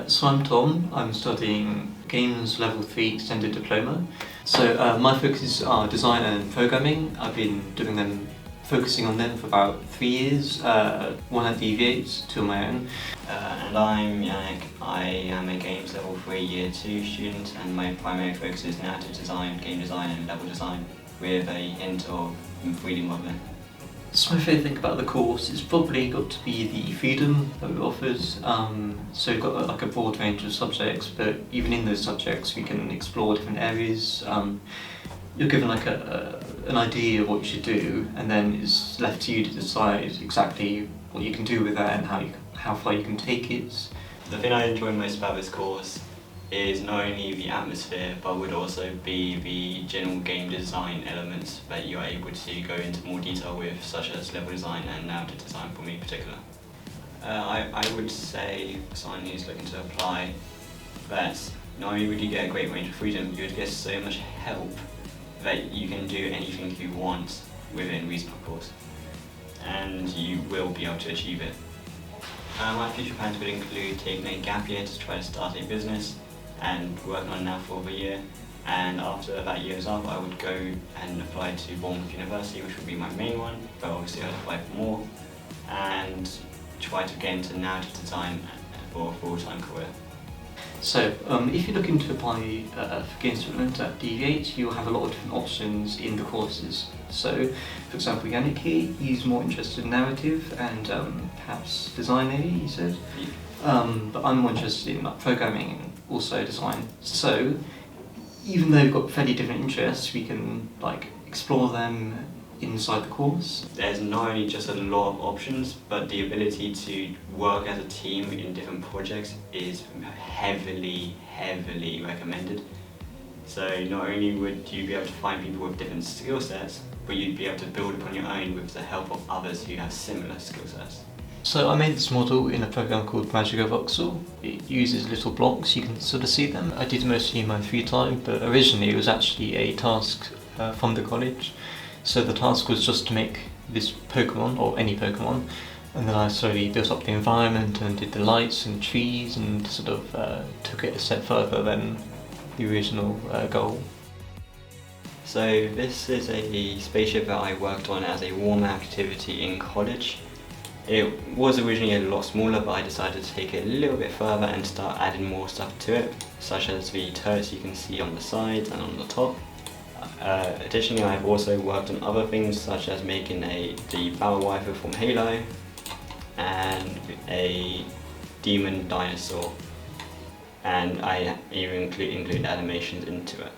So I'm Tom. I'm studying Games Level 3 Extended Diploma. So my focuses are design and programming. I've been focusing on them for about 3 years, one at DV8, two on my own. And I'm Yannick. I am a Games Level 3 Year 2 student, and my primary focus is narrative design, game design and level design with a hint of 3D modelling. So my favourite thing about the course is probably got to be the freedom that it offers. So we've got like a broad range of subjects, but even in those subjects we can explore different areas. You're given like an idea of what you should do, and then it's left to you to decide exactly what you can do with that and how far you can take it. The thing I enjoy most about this course is not only the atmosphere, but would also be the general game design elements that you are able to go into more detail with, such as level design and narrative design for me in particular. I would say for someone who's looking to apply that not only would you get a great range of freedom, you would get so much help that you can do anything you want within reason, of course, and you will be able to achieve it. My future plans would include taking a gap year to try to start a business and working on that for over a year, and after that year is up I would go and apply to Bournemouth University, which would be my main one, but obviously I'd apply for more and try to get into narrative design for a full-time career. So if you're looking to apply for games development at DV8, you'll have a lot of different options in the courses. So for example, Yannick here, he's more interested in narrative and perhaps design maybe, he said. But I'm more interested in like programming and also design. So even though we've got fairly different interests, we can like explore them inside the course. There's not only just a lot of options, but the ability to work as a team in different projects is heavily recommended. So not only would you be able to find people with different skill sets, but you'd be able to build upon your own with the help of others who have similar skill sets. So I made this model in a program called Magic of Voxel. It uses little blocks, you can sort of see them. I did mostly in my free time, but originally it was actually a task from the college. So the task was just to make this Pokemon, or any Pokemon, and then I slowly built up the environment and did the lights and trees and sort of took it a step further than the original goal. So this is a spaceship that I worked on as a warm activity in college. It was originally a lot smaller, but I decided to take it a little bit further and start adding more stuff to it, such as the turrets you can see on the sides and on the top. Additionally, I've also worked on other things such as making the battle rifle from Halo and a demon dinosaur, and I even include animations into it.